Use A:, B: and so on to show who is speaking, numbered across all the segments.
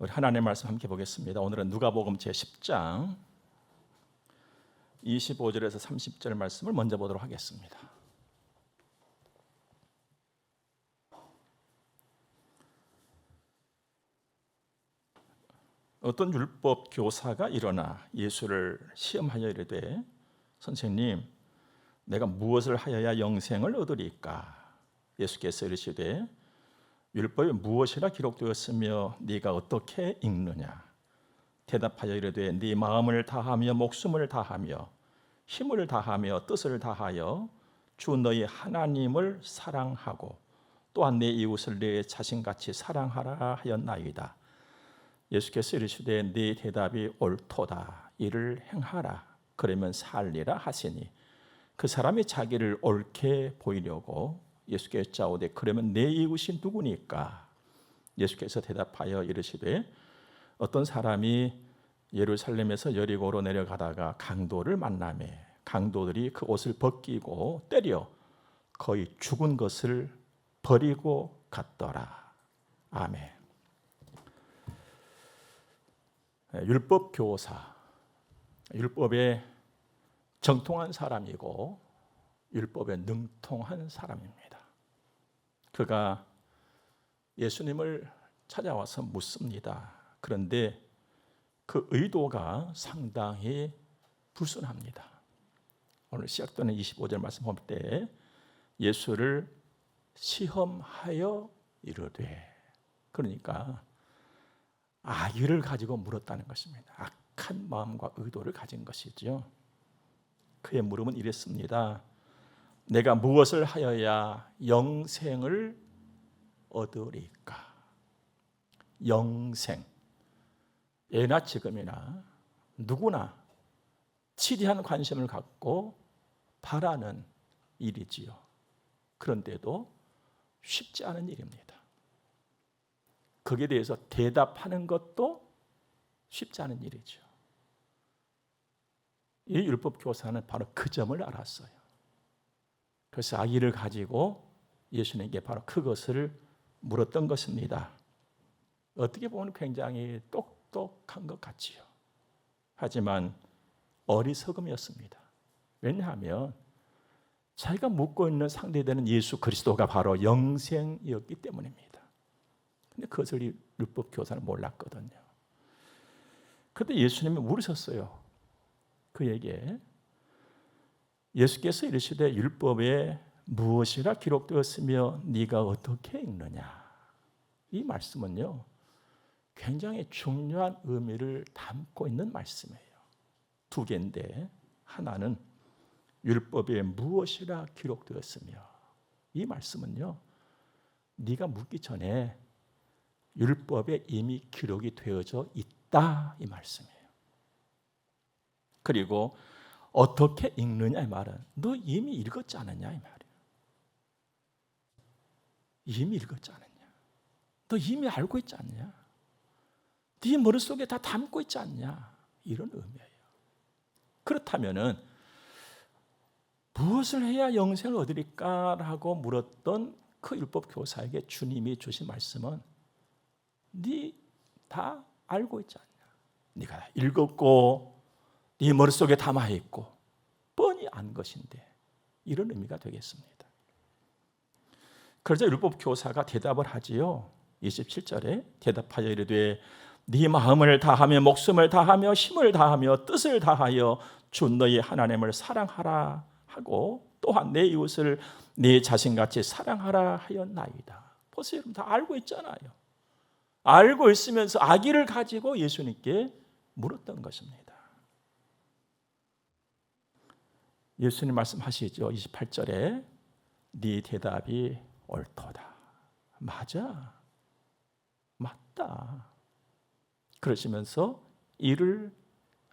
A: 우리 하나님의 말씀 함께 보겠습니다. 오늘은 누가복음 제10장 25절에서 30절 말씀을 먼저 보도록 하겠습니다. 어떤 율법 교사가 일어나 예수를 시험하여 이르되, 선생님, 내가 무엇을 하여야 영생을 얻으리까? 예수께서 이르시되, 율법에 무엇이라 기록되었으며 네가 어떻게 읽느냐? 대답하여 이르되, 네 마음을 다하며 목숨을 다하며 힘을 다하며 뜻을 다하여 주 너희 하나님을 사랑하고 또한 내 이웃을 내 자신같이 사랑하라 하였나이다. 예수께서 이르시되, 네 대답이 옳도다. 이를 행하라. 그러면 살리라 하시니, 그 사람이 자기를 옳게 보이려고 예수께서 여짜오되, 그러면 내 이웃이 누구니까? 예수께서 대답하여 이르시되, 어떤 사람이 예루살렘에서 여리고로 내려가다가 강도를 만나매 강도들이 그 옷을 벗기고 때려 거의 죽은 것을 버리고 갔더라. 아멘. 율법 교사, 율법에 정통한 사람이고 율법에 능통한 사람입니다. 그가 예수님을 찾아와서 묻습니다. 그런데 그 의도가 상당히 불순합니다. 오늘 시작되는 25절 말씀 볼 때 예수를 시험하여 이르되, 그러니까 악의를 가지고 물었다는 것입니다. 악한 마음과 의도를 가진 것이죠. 그의 물음은 이랬습니다. 내가 무엇을 하여야 영생을 얻으리까? 영생. 예나 지금이나 누구나 지대한 관심을 갖고 바라는 일이지요. 그런데도 쉽지 않은 일입니다. 거기에 대해서 대답하는 것도 쉽지 않은 일이죠. 이 율법 교사는 바로 그 점을 알았어요. 그래서 악의를 가지고 예수님께 바로 그것을 물었던 것입니다. 어떻게 보면 굉장히 똑똑한 것 같지요. 하지만 어리석음이었습니다. 왜냐하면 자기가 묻고 있는 상대되는 예수 그리스도가 바로 영생이었기 때문입니다. 근데 그것을 이 율법 교사는 몰랐거든요. 그런데 예수님이 물으셨어요. 그에게 예수께서 이르시되, 율법에 무엇이라 기록되었으며 네가 어떻게 읽느냐? 이 말씀은요, 굉장히 중요한 의미를 담고 있는 말씀이에요. 두 개인데, 하나는 율법에 무엇이라 기록되었으며, 이 말씀은요, 네가 묻기 전에 율법에 이미 기록이 되어져 있다, 이 말씀이에요. 그리고 어떻게 읽느냐 이 말은, 너 이미 읽었지 않았냐 이 말이에요. 이미 읽었지 않았냐? 너 이미 알고 있지 않냐? 네 머릿속에 다 담고 있지 않냐? 이런 의미예요. 그렇다면은 무엇을 해야 영생을 얻으리까라고 물었던 그 율법 교사에게 주님이 주신 말씀은, 네 다 알고 있지 않냐? 네가 읽었고 네 머릿속에 담아있고 뻔히 안 것인데, 이런 의미가 되겠습니다. 그러자 율법 교사가 대답을 하지요. 27절에 대답하여 이르되, 네 마음을 다하며 목숨을 다하며 힘을 다하며 뜻을 다하여 주 너희 하나님을 사랑하라 하고 또한 내 이웃을 네 자신같이 사랑하라 하였나이다. 보세요, 여러분, 다 알고 있잖아요. 알고 있으면서 악의를 가지고 예수님께 물었던 것입니다. 예수님 말씀하시죠. 28절에 네 대답이 옳도다. 맞아. 맞다. 그러시면서 이를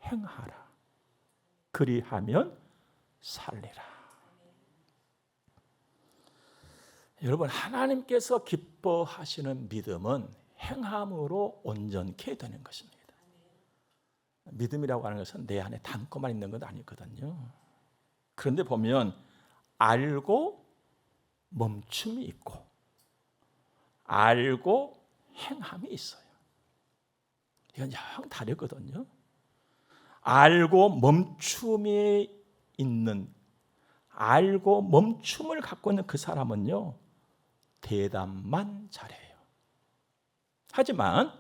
A: 행하라. 그리하면 살리라. 여러분, 하나님께서 기뻐하시는 믿음은 행함으로 온전케 되는 것입니다. 믿음이라고 하는 것은 내 안에 담고만 있는 것 아니거든요. 그런데 보면 알고 멈춤이 있고 알고 행함이 있어요. 이건 영 다르거든요. 알고 멈춤이 있는, 알고 멈춤을 갖고 있는 그 사람은요, 대답만 잘해요. 하지만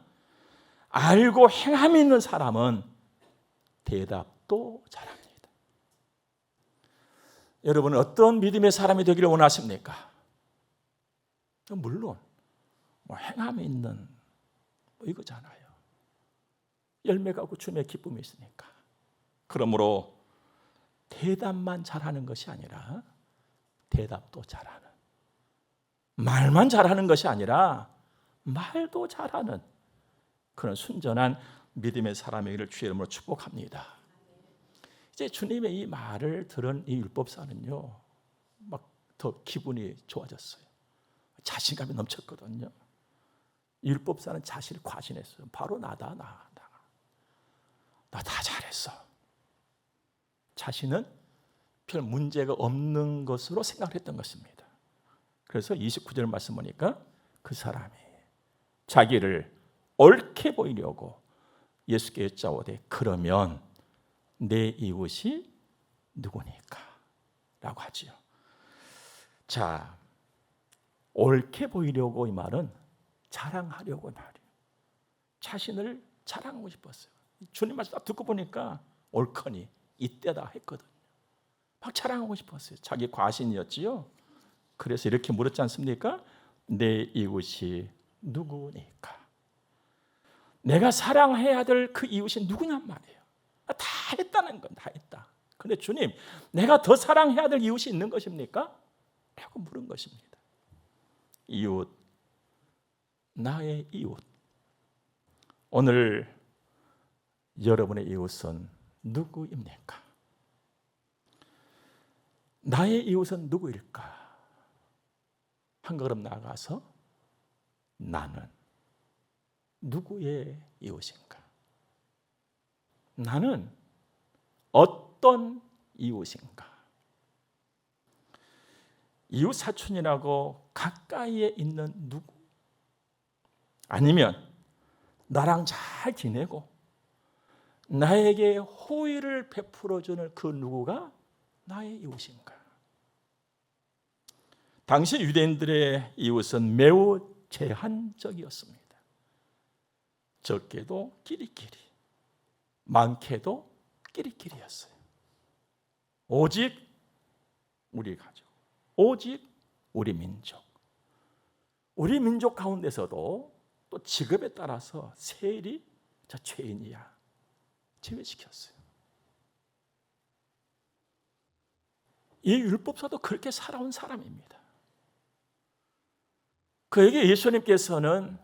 A: 알고 행함이 있는 사람은 대답도 잘합니다. 여러분은 어떤 믿음의 사람이 되기를 원하십니까? 물론 행함이 있는 이거잖아요. 열매가 없고 주님의 기쁨이 있으니까. 그러므로 대답만 잘하는 것이 아니라 대답도 잘하는, 말만 잘하는 것이 아니라 말도 잘하는 그런 순전한 믿음의 사람이기를 주의 이름으로 축복합니다. 이제 주님의 이 말을 들은 이 율법사는요, 막 더 기분이 좋아졌어요. 자신감이 넘쳤거든요. 율법사는 자신을 과신했어요. 바로 나다, 나 다 잘했어. 자신은 별 문제가 없는 것으로 생각했던 것입니다. 그래서 29절 말씀 보니까 그 사람이 자기를 옳게 보이려고 예수께 여짜오되 그러면 내 이웃이 누구니까? 라고 하지요. 자, 옳게 보이려고 이 말은 자랑하려고 말이에요. 자신을 자랑하고 싶었어요. 주님 말씀 딱 듣고 보니까 옳거니 이때다 했거든요. 막 자랑하고 싶었어요. 자기 과신이었지요. 그래서 이렇게 물었지 않습니까? 내 이웃이 누구니까? 내가 사랑해야 될 그 이웃이 누구냔 말이에요. 다 했다는 건 다 했다. 그런데 주님, 내가 더 사랑해야 될 이웃이 있는 것입니까? 라고 물은 것입니다. 이웃, 나의 이웃. 오늘 여러분의 이웃은 누구입니까? 나의 이웃은 누구일까? 한 걸음 나아가서 나는 누구의 이웃인가? 나는 어떤 이웃인가? 이웃 사촌이라고 가까이에 있는 누구? 아니면 나랑 잘 지내고 나에게 호의를 베풀어주는 그 누구가 나의 이웃인가? 당시 유대인들의 이웃은 매우 제한적이었습니다. 적게도 끼리끼리, 많게도 끼리끼리였어요. 오직 우리 가족, 오직 우리 민족. 우리 민족 가운데서도 또 직업에 따라서 세일이 저 죄인이야 제외시켰어요. 이 율법사도 그렇게 살아온 사람입니다. 그에게 예수님께서는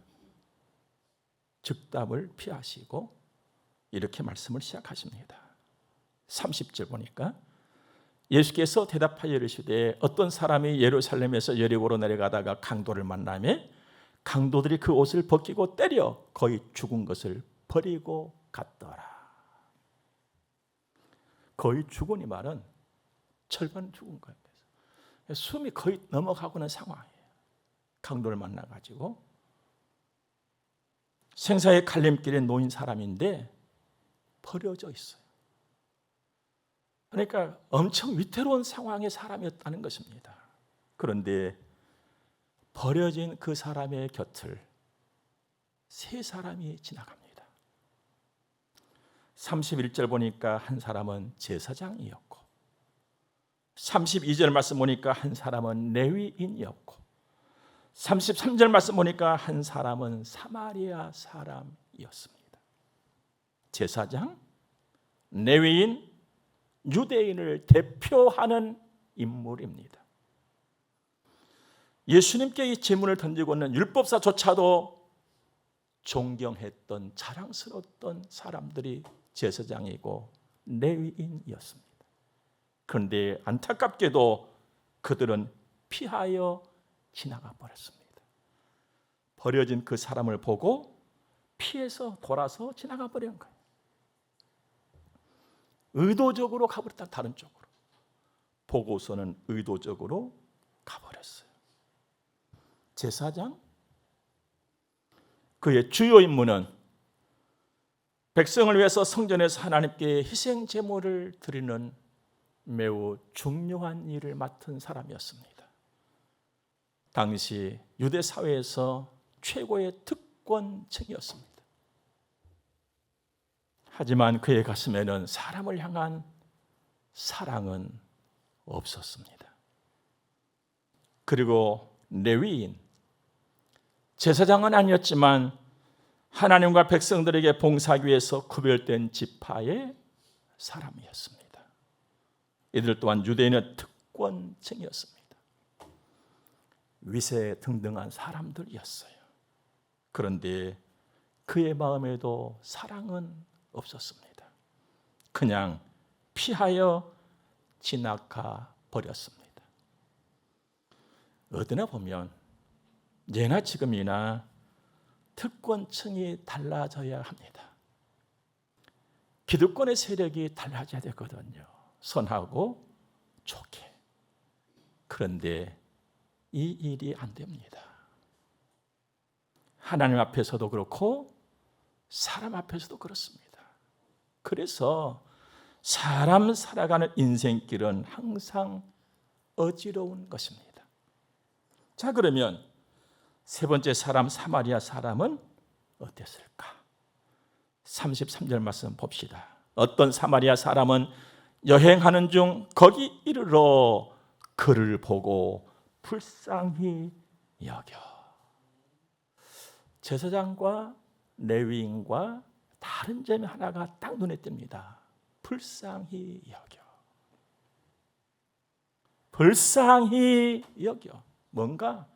A: 즉답을 피하시고 이렇게 말씀을 시작하십니다. 30절 보니까 예수께서 대답하여 이르시되 어떤 사람이 예루살렘에서 여리고로 내려가다가 강도를 만나매 강도들이 그 옷을 벗기고 때려 거의 죽은 것을 버리고 갔더라. 거의 죽은 이 말은 절반 죽은 거예요. 숨이 거의 넘어가고는 상황이에요. 강도를 만나가지고 생사의 갈림길에 놓인 사람인데 버려져 있어요. 그러니까 엄청 위태로운 상황의 사람이었다는 것입니다. 그런데 버려진 그 사람의 곁을 세 사람이 지나갑니다. 31절 보니까 한 사람은 제사장이었고 32절 말씀 보니까 한 사람은 레위인이었고 33절 말씀 보니까 한 사람은 사마리아 사람이었습니다. 제사장, 레위인, 유대인을 대표하는 인물입니다. 예수님께 이 질문을 던지고 있는 율법사조차도 존경했던 자랑스러웠던 사람들이 제사장이고 레위인이었습니다. 그런데 안타깝게도 그들은 피하여 지나가 버렸습니다. 버려진 그 사람을 보고 피해서 돌아서 지나가 버린 거예요. 의도적으로 가버렸다. 다른 쪽으로. 보고서는 의도적으로 가버렸어요. 제사장, 그의 주요 임무는 백성을 위해서 성전에서 하나님께 희생 제물을 드리는 매우 중요한 일을 맡은 사람이었습니다. 당시 유대 사회에서 최고의 특권층이었습니다. 하지만 그의 가슴에는 사람을 향한 사랑은 없었습니다. 그리고 레위인, 제사장은 아니었지만 하나님과 백성들에게 봉사하기 위해서 구별된 지파의 사람이었습니다. 이들 또한 유대인의 특권층이었습니다. 위세 등등한 사람들이었어요. 그런데 그의 마음에도 사랑은 없었습니다. 그냥 피하여 지나가 버렸습니다. 어디나 보면 예나 지금이나 특권층이 달라져야 합니다. 기득권의 세력이 달라져야 되거든요. 선하고 좋게. 그런데 이 일이 안 됩니다. 하나님 앞에서도 그렇고 사람 앞에서도 그렇습니다. 그래서 사람 살아가는 인생길은 항상 어지러운 것입니다. 자, 그러면 세 번째 사람, 사마리아 사람은 어땠을까? 33절 말씀 봅시다. 어떤 사마리아 사람은 여행하는 중 거기 이르러 그를 보고 불쌍히 여겨. 제사장과 레위인과 다른 점이 하나가 딱 눈에 띕니다. 불쌍히 여겨. 불쌍히 여겨. 뭔가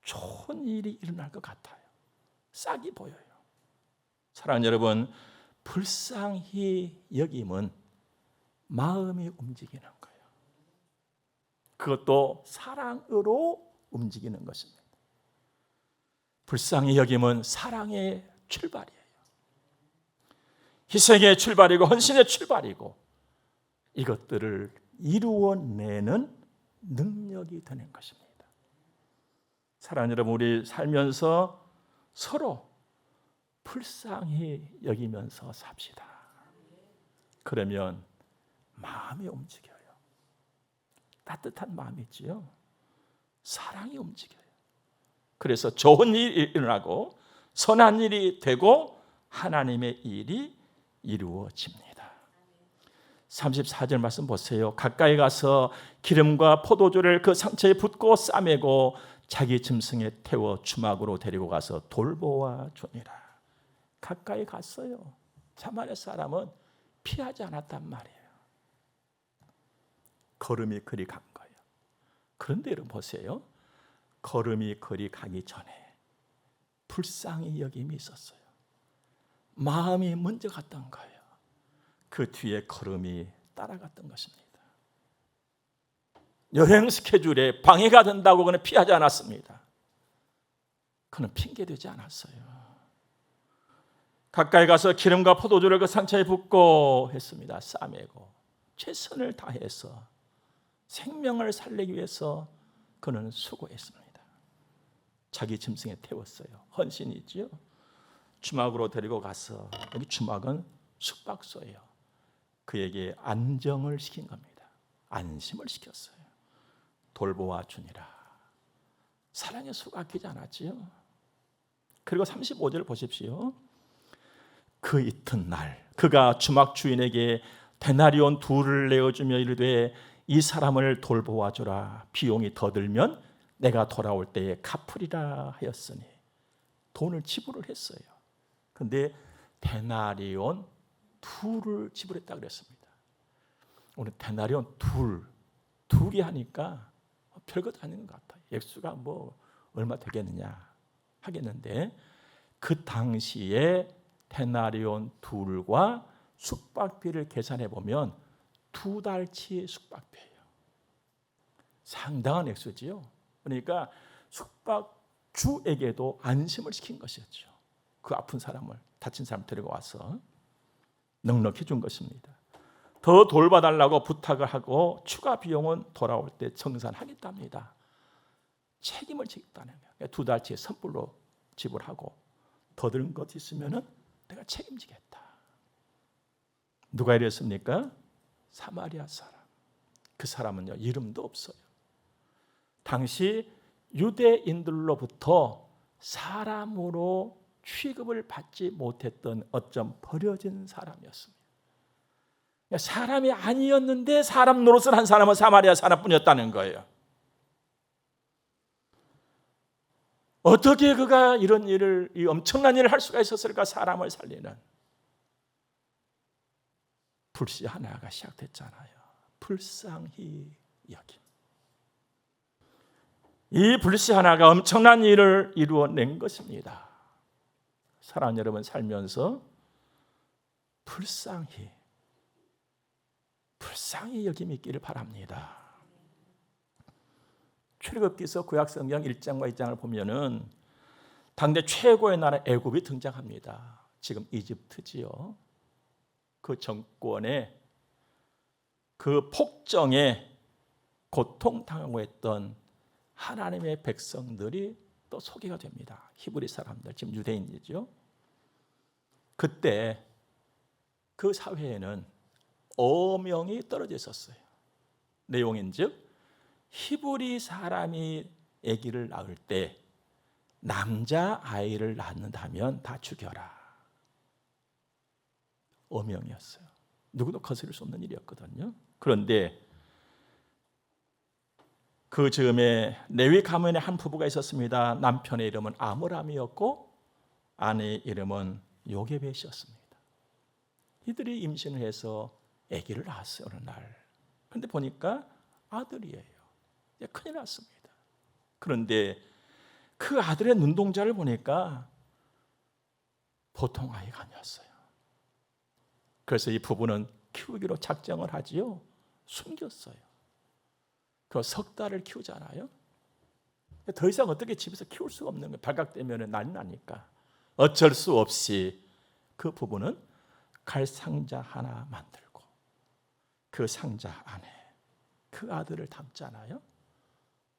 A: 좋은 일이 일어날 것 같아요. 싹이 보여요. 사랑하는 여러분, 불쌍히 여김은 마음이 움직이는 거예요. 그것도 사랑으로 움직이는 것입니다. 불쌍히 여김은 사랑의 출발이에요. 희생의 출발이고 헌신의 출발이고 이것들을 이루어내는 능력이 되는 것입니다. 사랑하는 여러분, 우리 살면서 서로 불쌍히 여기면서 삽시다. 그러면 마음이 움직여요. 따뜻한 마음이 있지요. 사랑이 움직여요. 그래서 좋은 일이 일어나고 선한 일이 되고 하나님의 일이 이루어집니다. 34절 말씀 보세요. 가까이 가서 기름과 포도주를 그 상처에 붓고 싸매고 자기 짐승에 태워 주막으로 데리고 가서 돌보아 주니라. 가까이 갔어요. 사마리아 사람은 피하지 않았단 말이에요. 걸음이 그리 간 거예요. 그런데 여러분 보세요. 걸음이 그리 가기 전에 불쌍히 여김이 있었어요. 마음이 먼저 갔던 거예요. 그 뒤에 걸음이 따라갔던 것입니다. 여행 스케줄에 방해가 된다고 그는 피하지 않았습니다. 그는 핑계대지 않았어요. 가까이 가서 기름과 포도주를 그 상처에 붓고 했습니다. 싸매고 최선을 다해서 생명을 살리기 위해서 그는 수고했습니다. 자기 짐승에 태웠어요. 헌신이지요. 주막으로 데리고 가서, 여기 주막은 숙박소예요. 그에게 안정을 시킨 겁니다. 안심을 시켰어요. 돌보아 주니라. 사랑의 수가 아끼지 않았지요. 그리고 35절 보십시오. 그 이튿날 그가 주막 주인에게 데나리온 2를 내어주며 이르되 이 사람을 돌보아 주라. 비용이 더 들면 내가 돌아올 때에 갚으리라 하였으니 돈을 지불을 했어요. 그런데 데나리온 2를 지불했다 그랬습니다. 오늘 데나리온 2개 하니까 별것 아닌 것 같아요. 액수가 뭐 얼마 되겠느냐 하겠는데 그 당시에 데나리온 2과 숙박비를 계산해 보면 2달치 숙박비예요. 상당한 액수지요. 그러니까 숙박주에게도 안심을 시킨 것이었죠. 그 아픈 사람을, 다친 사람을 데리고 와서 넉넉히 준 것입니다. 더 돌봐달라고 부탁을 하고 추가 비용은 돌아올 때 정산하겠답니다. 책임을 지겠다는 거예요. 2달치의 선불로 지불하고 더 들은 것 있으면 내가 책임지겠다. 누가 이랬습니까? 사마리아 사람. 그 사람은요, 이름도 없어요. 당시 유대인들로부터 사람으로 취급을 받지 못했던 어쩜 버려진 사람이었습니다. 사람이 아니었는데 사람 노릇을 한 사람은 사마리아 사람뿐이었다는 거예요. 어떻게 그가 이런 일을, 이 엄청난 일을 할 수가 있었을까? 사람을 살리는 불씨 하나가 시작됐잖아요. 불쌍히 여김. 이 불씨 하나가 엄청난 일을 이루어낸 것입니다. 사랑하는 여러분, 살면서 불쌍히 여김이 있기를 바랍니다. 출애굽기서 구약성경 1장과 2장을 보면은 당대 최고의 나라 애굽이 등장합니다. 지금 이집트지요. 그 정권에, 그 폭정에 고통당하고 했던 하나님의 백성들이 또 소개가 됩니다. 히브리 사람들, 지금 유대인이죠. 그때 그 사회에는 어명이 떨어져 있었어요. 내용인즉 히브리 사람이 아기를 낳을 때 남자 아이를 낳는다면 다 죽여라. 어명이었어요. 누구도 거스릴 수 없는 일이었거든요. 그런데 그 즈음에 레위 가문의 한 부부가 있었습니다. 남편의 이름은 아므람이었고 아내의 이름은 요게벳이었습니다. 이들이 임신을 해서 아기를 낳았어요, 어느 날. 그런데 보니까 아들이에요. 큰일 났습니다. 그런데 그 아들의 눈동자를 보니까 보통 아이가 아니었어요. 그래서 이 부부는 키우기로 작정을 하지요. 숨겼어요. 그 석 달을 키우잖아요. 더 이상 어떻게 집에서 키울 수가 없는 거예요. 발각되면 난리 나니까. 어쩔 수 없이 그 부부는 갈상자 하나 만들고 그 상자 안에 그 아들을 담잖아요.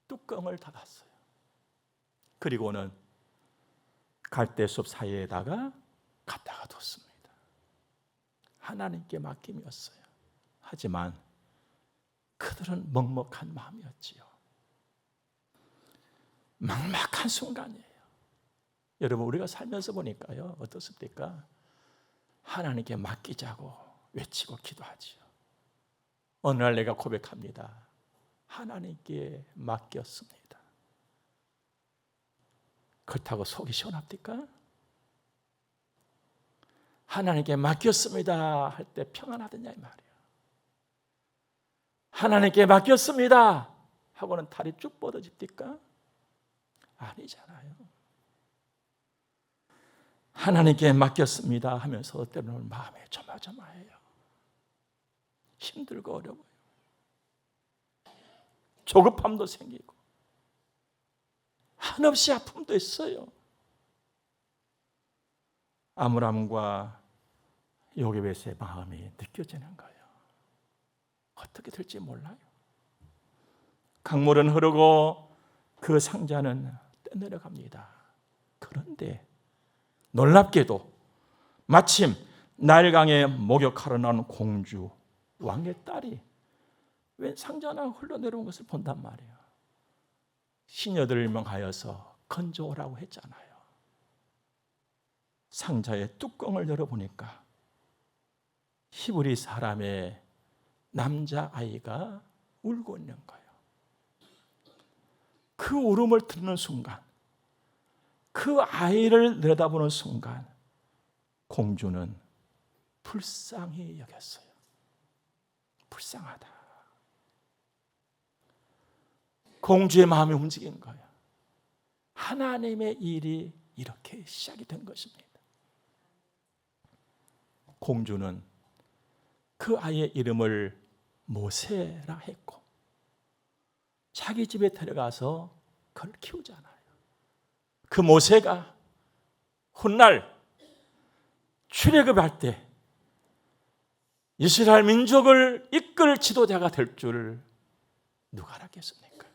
A: 뚜껑을 닫았어요. 그리고는 갈대숲 사이에다가 갖다가 뒀습니다. 하나님께 맡김이었어요. 하지만 그들은 먹먹한 마음이었지요. 막막한 순간이에요. 여러분, 우리가 살면서 보니까요, 어떻습니까? 하나님께 맡기자고 외치고 기도하지요. 어느 날 내가 고백합니다. 하나님께 맡겼습니다. 그렇다고 속이 시원합니까? 하나님께 맡겼습니다 할 때 평안하더냐 이 말이에요. 하나님께 맡겼습니다 하고는 다리 쭉 뻗어집니까? 아니잖아요. 하나님께 맡겼습니다 하면서 때로는 마음이 조마조마해요. 힘들고 어려워요. 조급함도 생기고 한없이 아픔도 있어요. 아므람과 요게벳의 마음이 느껴지는 거예요. 어떻게 될지 몰라요. 강물은 흐르고 그 상자는 떠내려갑니다. 그런데 놀랍게도 마침 나일강에 목욕하러 나온 공주 왕의 딸이 웬 상자 하나 흘러내려온 것을 본단 말이에요. 시녀들을 명하여서 건져오라고 했잖아요. 상자의 뚜껑을 열어보니까 히브리 사람의 남자아이가 울고 있는 거예요. 그 울음을 듣는 순간, 그 아이를 내려다보는 순간 공주는 불쌍히 여겼어요. 불쌍하다. 공주의 마음이 움직인 거예요. 하나님의 일이 이렇게 시작이 된 것입니다. 공주는 그 아이의 이름을 모세라 했고 자기 집에 데려가서 그걸 키우잖아요. 그 모세가 훗날 출애굽할 때 이스라엘 민족을 이끌 지도자가 될 줄 누가 알았겠습니까?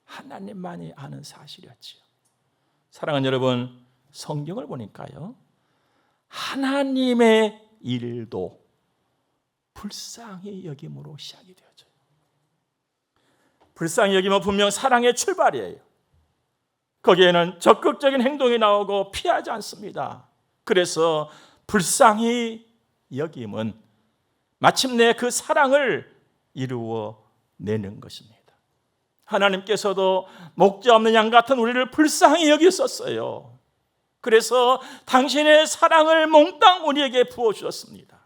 A: 하나님만이 아는 사실이었지요. 사랑하는 여러분, 성경을 보니까요, 하나님의 일도 불쌍히 여김으로 시작이 되어져요. 불쌍히 여김은 분명 사랑의 출발이에요. 거기에는 적극적인 행동이 나오고 피하지 않습니다. 그래서 불쌍히 여김은 마침내 그 사랑을 이루어내는 것입니다. 하나님께서도 목자 없는 양 같은 우리를 불쌍히 여기셨어요. 그래서 당신의 사랑을 몽땅 우리에게 부어주셨습니다.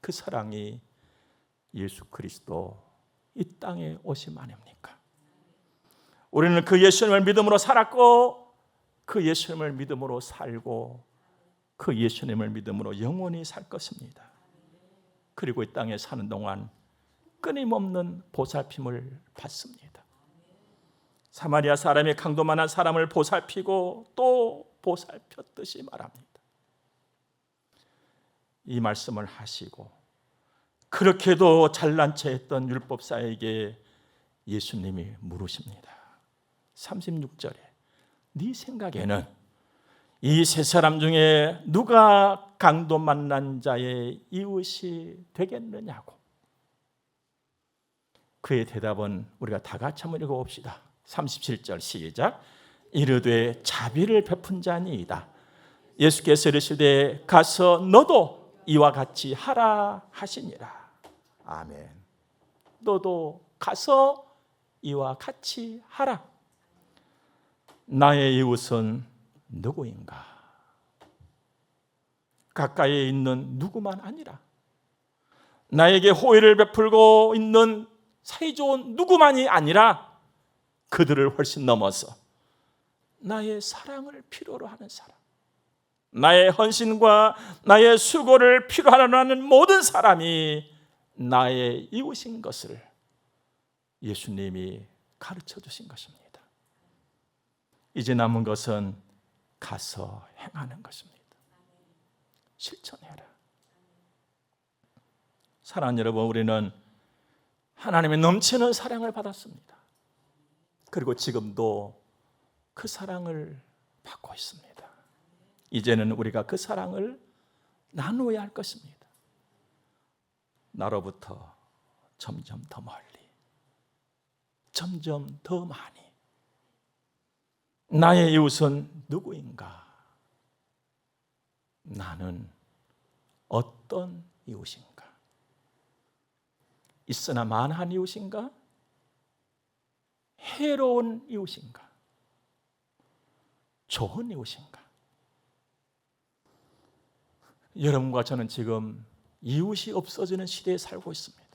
A: 그 사랑이 예수 그리스도 이 땅에 오심 아닙니까? 우리는 그 예수님을 믿음으로 살았고 그 예수님을 믿음으로 살고 그 예수님을 믿음으로 영원히 살 것입니다. 그리고 이 땅에 사는 동안 끊임없는 보살핌을 받습니다. 사마리아 사람이 강도만한 사람을 보살피고 또 보살폈듯이 말합니다. 이 말씀을 하시고 그렇게도 잘난 체 했던 율법사에게 예수님이 물으십니다. 36절에 네 생각에는 이 세 사람 중에 누가 강도 만난 자의 이웃이 되겠느냐고. 그의 대답은 우리가 다 같이 한번 읽어봅시다. 37절 시작. 이르되 자비를 베푼 자니이다. 예수께서 이르시되 가서 너도 이와 같이 하라 하시니라. 아멘. 너도 가서 이와 같이 하라. 나의 이웃은 누구인가? 가까이에 있는 누구만 아니라 나에게 호의를 베풀고 있는 사이좋은 누구만이 아니라 그들을 훨씬 넘어서 나의 사랑을 필요로 하는 사람, 나의 헌신과 나의 수고를 필요로 하는 모든 사람이 나의 이웃인 것을 예수님이 가르쳐 주신 것입니다. 이제 남은 것은 가서 행하는 것입니다. 실천해라. 사랑하는 여러분, 우리는 하나님의 넘치는 사랑을 받았습니다. 그리고 지금도 그 사랑을 받고 있습니다. 이제는 우리가 그 사랑을 나누어야 할 것입니다. 나로부터 점점 더 멀리, 점점 더 많이. 나의 이웃은 누구인가? 나는 어떤 이웃인가? 있으나 만한 이웃인가? 해로운 이웃인가? 좋은 이웃인가? 여러분과 저는 지금 이웃이 없어지는 시대에 살고 있습니다.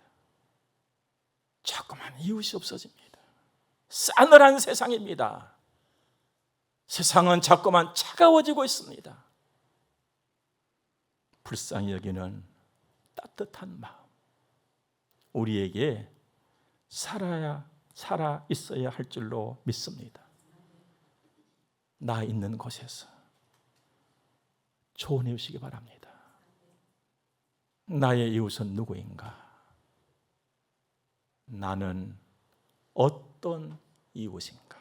A: 자꾸만 이웃이 없어집니다. 싸늘한 세상입니다. 세상은 자꾸만 차가워지고 있습니다. 불쌍히 여기는 따뜻한 마음, 우리에게 살아 있어야 할 줄로 믿습니다. 나 있는 곳에서 좋은 이웃이기 바랍니다. 나의 이웃은 누구인가? 나는 어떤 이웃인가?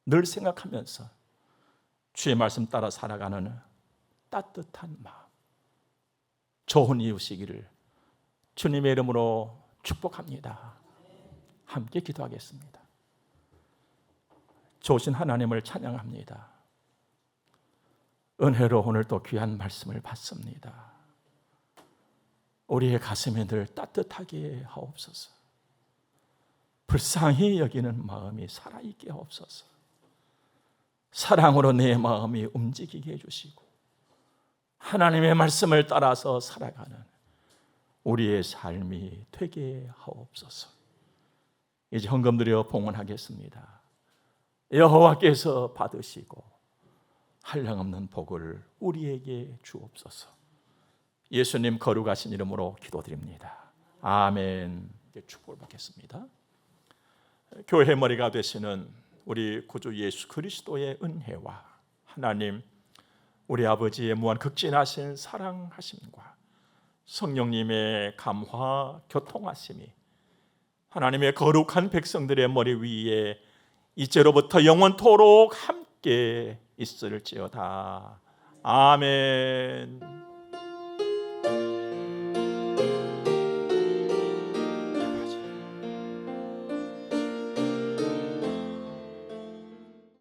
A: 늘 생각하면서 주의 말씀 따라 살아가는 따뜻한 마음, 좋은 이웃이기를 주님의 이름으로 축복합니다. 함께 기도하겠습니다. 좋으신 하나님을 찬양합니다. 은혜로 오늘 또 귀한 말씀을 받습니다. 우리의 가슴에 늘 따뜻하게 하옵소서. 불쌍히 여기는 마음이 살아있게 하옵소서. 사랑으로 내 마음이 움직이게 해주시고 하나님의 말씀을 따라서 살아가는 우리의 삶이 되게 하옵소서. 이제 헌금 드려 봉헌하겠습니다. 여호와께서 받으시고 한량없는 복을 우리에게 주옵소서. 예수님 거룩하신 이름으로 기도드립니다. 아멘. 축복을 받겠습니다. 교회 머리가 되시는 우리 구주 예수 그리스도의 은혜와 하나님 우리 아버지의 무한 극진하신 사랑하심과 성령님의 감화 교통하심이 하나님의 거룩한 백성들의 머리 위에 이제로부터 영원토록 함께 있을지어다. 아멘.